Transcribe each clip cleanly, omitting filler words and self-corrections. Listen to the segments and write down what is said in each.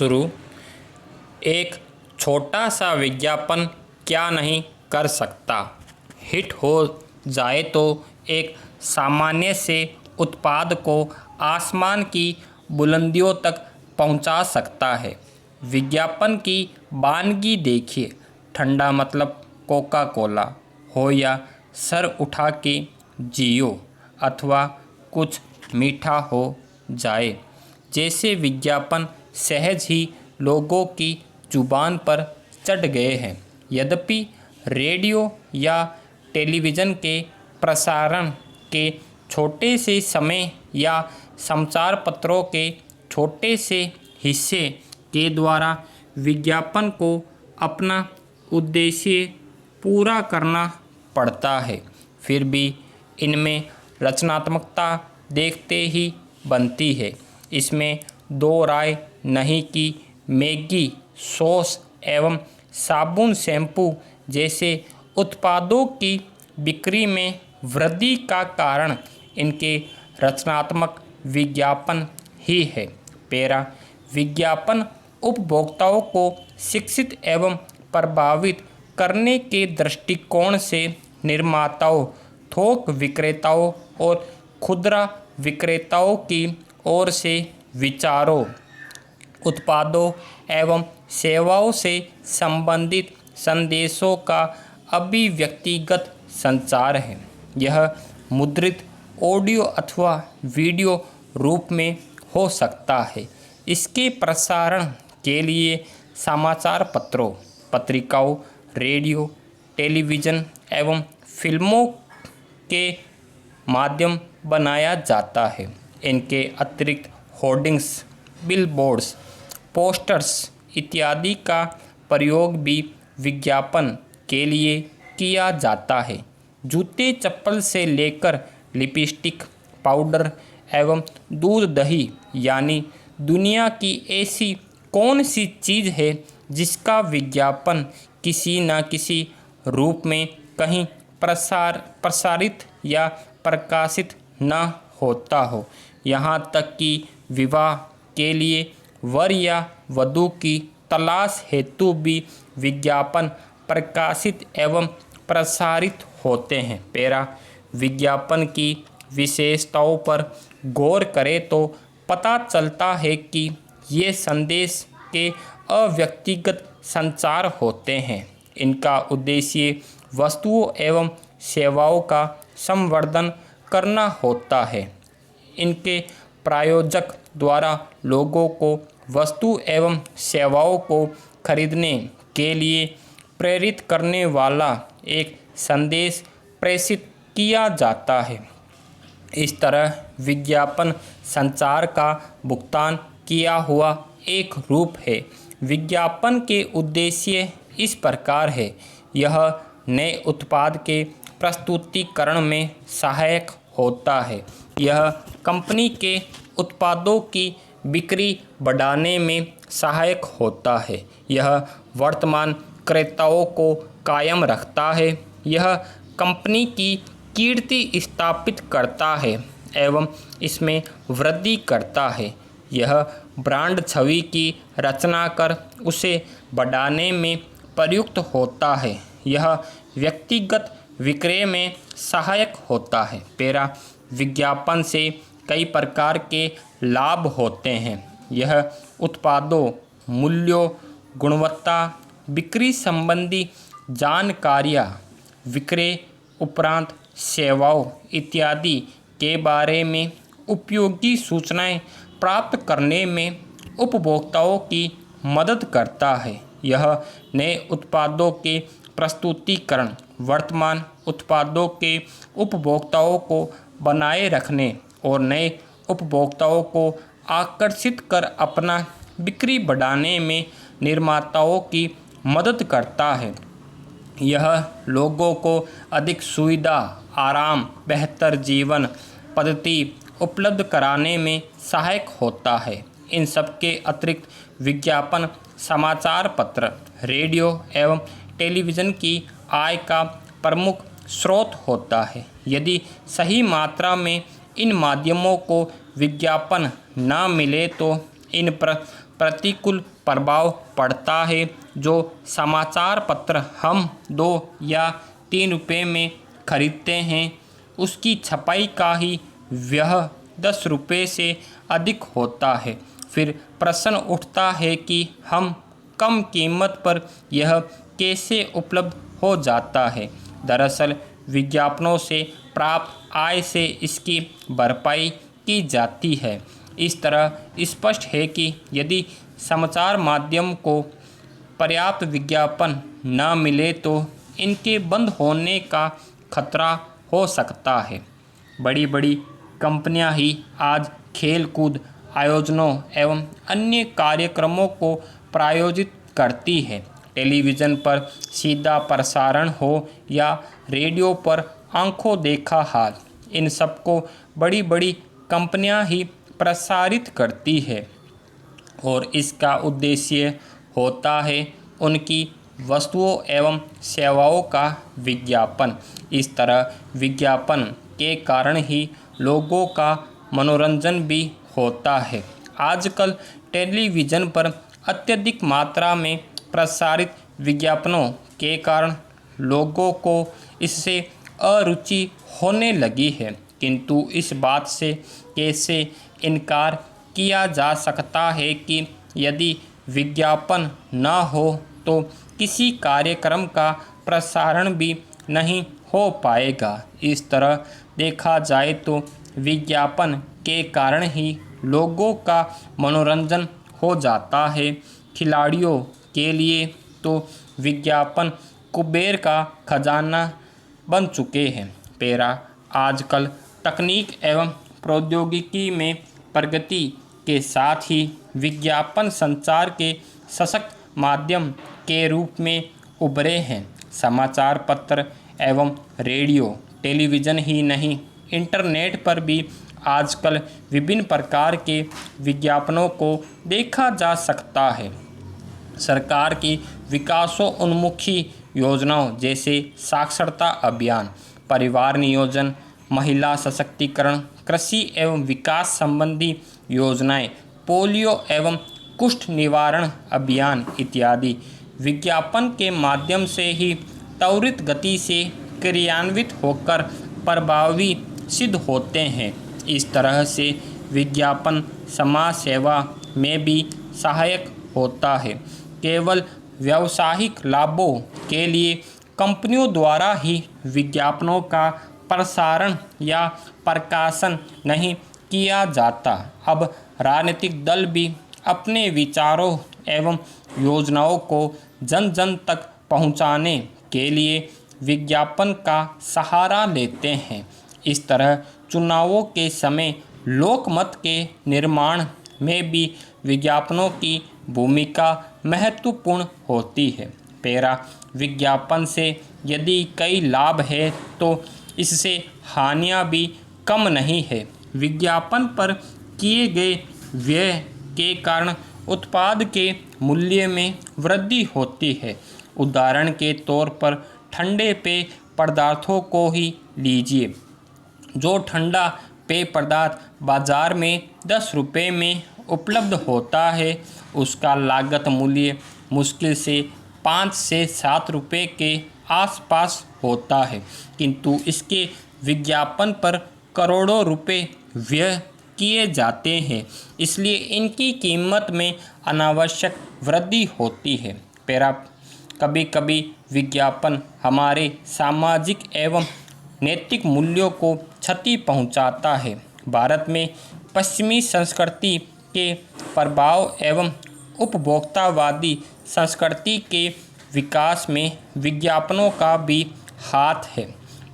शुरू। एक छोटा सा विज्ञापन क्या नहीं कर सकता। हिट हो जाए तो एक सामान्य से उत्पाद को आसमान की बुलंदियों तक पहुंचा सकता है। विज्ञापन की वानगी देखिए, ठंडा मतलब कोका कोला हो या सर उठा के जियो अथवा कुछ मीठा हो जाए जैसे विज्ञापन सहज ही लोगों की जुबान पर चढ़ गए हैं। यद्यपि रेडियो या टेलीविज़न के प्रसारण के छोटे से समय या समाचार पत्रों के छोटे से हिस्से के द्वारा विज्ञापन को अपना उद्देश्य पूरा करना पड़ता है, फिर भी इनमें रचनात्मकता देखते ही बनती है। इसमें दो राय नहीं कि मैगी, सॉस एवं साबुन, शैम्पू जैसे उत्पादों की बिक्री में वृद्धि का कारण इनके रचनात्मक विज्ञापन ही है। पैरा विज्ञापन उपभोक्ताओं को शिक्षित एवं प्रभावित करने के दृष्टिकोण से निर्माताओं, थोक विक्रेताओं और खुदरा विक्रेताओं की ओर से विचारों, उत्पादों एवं सेवाओं से संबंधित संदेशों का अभिव्यक्तिगत संचार है। यह मुद्रित, ऑडियो अथवा वीडियो रूप में हो सकता है। इसके प्रसारण के लिए समाचार पत्रों, पत्रिकाओं, रेडियो, टेलीविज़न एवं फिल्मों के माध्यम बनाया जाता है। इनके अतिरिक्त होर्डिंग्स, बिलबोर्ड्स, पोस्टर्स इत्यादि का प्रयोग भी विज्ञापन के लिए किया जाता है। जूते चप्पल से लेकर लिपस्टिक, पाउडर एवं दूध दही यानी दुनिया की ऐसी कौन सी चीज़ है जिसका विज्ञापन किसी न किसी रूप में कहीं प्रसारित या प्रकाशित न होता हो। यहाँ तक कि विवाह के लिए वर या वधू की तलाश हेतु भी विज्ञापन प्रकाशित एवं प्रसारित होते हैं। पैरा विज्ञापन की विशेषताओं पर गौर करें तो पता चलता है कि ये संदेश के अव्यक्तिगत संचार होते हैं। इनका उद्देश्य वस्तुओं एवं सेवाओं का संवर्धन करना होता है। इनके प्रायोजक द्वारा लोगों को वस्तु एवं सेवाओं को खरीदने के लिए प्रेरित करने वाला एक संदेश प्रेषित किया जाता है। इस तरह विज्ञापन संचार का भुगतान किया हुआ एक रूप है। विज्ञापन के उद्देश्य इस प्रकार है। यह नए उत्पाद के प्रस्तुतिकरण में सहायक होता है। यह कंपनी के उत्पादों की बिक्री बढ़ाने में सहायक होता है। यह वर्तमान क्रेताओं को कायम रखता है। यह कंपनी की कीर्ति स्थापित करता है एवं इसमें वृद्धि करता है। यह ब्रांड छवि की रचना कर उसे बढ़ाने में प्रयुक्त होता है। यह व्यक्तिगत विक्रय में सहायक होता है। पैरा विज्ञापन से कई प्रकार के लाभ होते हैं। यह उत्पादों, मूल्यों, गुणवत्ता, बिक्री संबंधी जानकारियाँ, विक्रय उपरांत सेवाओं इत्यादि के बारे में उपयोगी सूचनाएं प्राप्त करने में उपभोक्ताओं की मदद करता है। यह नए उत्पादों के प्रस्तुतिकरण, वर्तमान उत्पादों के उपभोक्ताओं को बनाए रखने और नए उपभोक्ताओं को आकर्षित कर अपना बिक्री बढ़ाने में निर्माताओं की मदद करता है। यह लोगों को अधिक सुविधा, आराम, बेहतर जीवन पद्धति उपलब्ध कराने में सहायक होता है। इन सब के अतिरिक्त विज्ञापन समाचार पत्र, रेडियो एवं टेलीविज़न की आय का प्रमुख स्रोत होता है। यदि सही मात्रा में इन माध्यमों को विज्ञापन न मिले तो इन पर प्रतिकूल प्रभाव पड़ता है। जो समाचार पत्र हम 2 या 3 रुपये में खरीदते हैं उसकी छपाई का ही व्यय 10 रुपये से अधिक होता है। फिर प्रश्न उठता है कि हम कम कीमत पर यह कैसे उपलब्ध हो जाता है। दरअसल विज्ञापनों से प्राप्त आय से इसकी भरपाई की जाती है। इस तरह स्पष्ट है कि यदि समाचार माध्यम को पर्याप्त विज्ञापन न मिले तो इनके बंद होने का खतरा हो सकता है। बड़ी बड़ी कंपनियां ही आज खेल-कूद आयोजनों एवं अन्य कार्यक्रमों को प्रायोजित करती है। टेलीविज़न पर सीधा प्रसारण हो या रेडियो पर आंखों देखा हाल, इन सबको बड़ी बड़ी कंपनियां ही प्रसारित करती है और इसका उद्देश्य होता है उनकी वस्तुओं एवं सेवाओं का विज्ञापन। इस तरह विज्ञापन के कारण ही लोगों का मनोरंजन भी होता है। आजकल टेलीविज़न पर अत्यधिक मात्रा में प्रसारित विज्ञापनों के कारण लोगों को इससे अरुचि होने लगी है, किंतु इस बात से कैसे इनकार किया जा सकता है कि यदि विज्ञापन न हो तो किसी कार्यक्रम का प्रसारण भी नहीं हो पाएगा। इस तरह देखा जाए तो विज्ञापन के कारण ही लोगों का मनोरंजन हो जाता है। खिलाड़ियों के लिए तो विज्ञापन कुबेर का खजाना बन चुके हैं। पेरा आजकल तकनीक एवं प्रौद्योगिकी में प्रगति के साथ ही विज्ञापन संचार के सशक्त माध्यम के रूप में उभरे हैं। समाचार पत्र एवं रेडियो, टेलीविज़न ही नहीं, इंटरनेट पर भी आजकल विभिन्न प्रकार के विज्ञापनों को देखा जा सकता है। सरकार की विकासोन्मुखी योजनाओं जैसे साक्षरता अभियान, परिवार नियोजन, महिला सशक्तिकरण, कृषि एवं विकास संबंधी योजनाएं, पोलियो एवं कुष्ठ निवारण अभियान इत्यादि विज्ञापन के माध्यम से ही त्वरित गति से क्रियान्वित होकर प्रभावी सिद्ध होते हैं। इस तरह से विज्ञापन समाज सेवा में भी सहायक होता है। केवल व्यावसायिक लाभों के लिए कंपनियों द्वारा ही विज्ञापनों का प्रसारण या प्रकाशन नहीं किया जाता। अब राजनीतिक दल भी अपने विचारों एवं योजनाओं को जन जन तक पहुंचाने के लिए विज्ञापन का सहारा लेते हैं। इस तरह चुनावों के समय लोकमत के निर्माण में भी विज्ञापनों की भूमिका महत्वपूर्ण होती है। पेरा विज्ञापन से यदि कई लाभ है तो इससे हानियां भी कम नहीं है। विज्ञापन पर किए गए व्यय के कारण उत्पाद के मूल्य में वृद्धि होती है। उदाहरण के तौर पर ठंडे पेय पदार्थों को ही लीजिए। जो ठंडा पेय पदार्थ बाज़ार में 10 रुपये में उपलब्ध होता है उसका लागत मूल्य मुश्किल से 5 से 7 रुपये के आसपास होता है, किंतु इसके विज्ञापन पर करोड़ों रुपए व्यय किए जाते हैं, इसलिए इनकी कीमत में अनावश्यक वृद्धि होती है। पेरा कभी कभी विज्ञापन हमारे सामाजिक एवं नैतिक मूल्यों को क्षति पहुंचाता है। भारत में पश्चिमी संस्कृति के प्रभाव एवं उपभोक्तावादी संस्कृति के विकास में विज्ञापनों का भी हाथ है।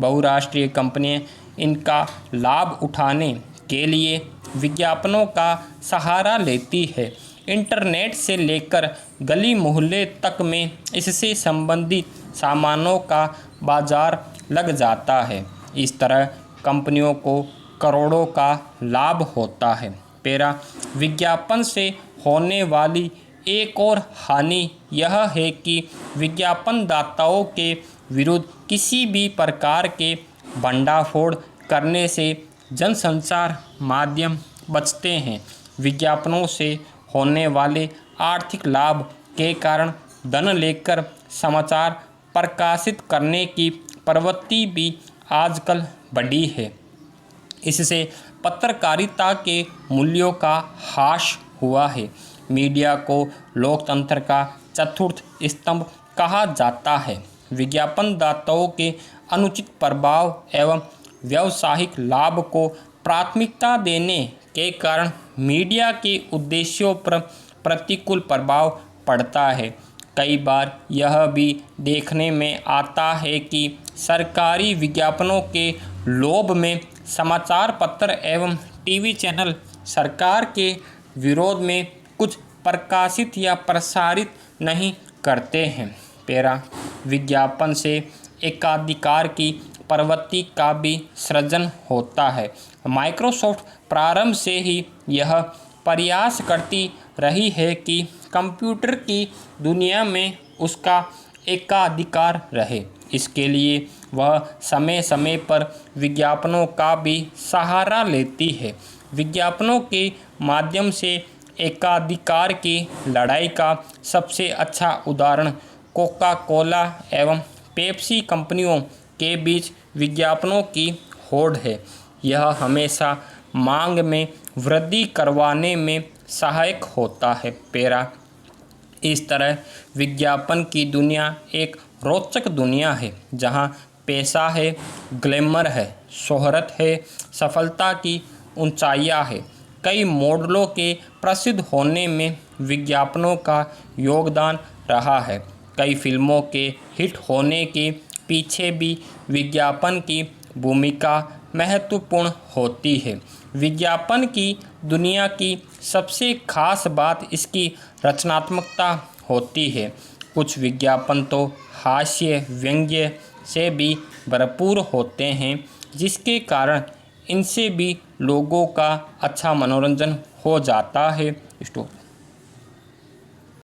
बहुराष्ट्रीय कंपनियां इनका लाभ उठाने के लिए विज्ञापनों का सहारा लेती है। इंटरनेट से लेकर गली मोहल्ले तक में इससे संबंधित सामानों का बाजार लग जाता है। इस तरह कंपनियों को करोड़ों का लाभ होता है। पेरा विज्ञापन से होने वाली एक और हानि यह है कि विज्ञापनदाताओं के विरुद्ध किसी भी प्रकार के भंडाफोड़ करने से जनसंचार माध्यम बचते हैं। विज्ञापनों से होने वाले आर्थिक लाभ के कारण धन लेकर समाचार प्रकाशित करने की प्रवृत्ति भी आजकल बढ़ी है। इससे पत्रकारिता के मूल्यों का ह्रास हुआ है। मीडिया को लोकतंत्र का चतुर्थ स्तंभ कहा जाता है। विज्ञापनदाताओं के अनुचित प्रभाव एवं व्यावसायिक लाभ को प्राथमिकता देने के कारण मीडिया के उद्देश्यों पर प्रतिकूल प्रभाव पड़ता है। कई बार यह भी देखने में आता है कि सरकारी विज्ञापनों के लोभ में समाचार पत्र एवं टीवी चैनल सरकार के विरोध में कुछ प्रकाशित या प्रसारित नहीं करते हैं। विज्ञापन से एकाधिकार की प्रवृत्ति का भी सृजन होता है। माइक्रोसॉफ्ट प्रारंभ से ही यह प्रयास करती रही है कि कंप्यूटर की दुनिया में उसका एकाधिकार रहे। इसके लिए वह समय समय पर विज्ञापनों का भी सहारा लेती है। विज्ञापनों के माध्यम से एकाधिकार की लड़ाई का सबसे अच्छा उदाहरण कोका कोला एवं पेप्सी कंपनियों के बीच विज्ञापनों की होड़ है। यह हमेशा मांग में वृद्धि करवाने में सहायक होता है। इस तरह विज्ञापन की दुनिया एक रोचक दुनिया है, जहां पैसा है, ग्लैमर है, शोहरत है, सफलता की ऊंचाइयां है। कई मॉडलों के प्रसिद्ध होने में विज्ञापनों का योगदान रहा है। कई फिल्मों के हिट होने के पीछे भी विज्ञापन की भूमिका महत्वपूर्ण होती है। विज्ञापन की दुनिया की सबसे खास बात इसकी रचनात्मकता होती है। कुछ विज्ञापन तो हास्य व्यंग्य से भी भरपूर होते हैं, जिसके कारण इनसे भी लोगों का अच्छा मनोरंजन हो जाता है।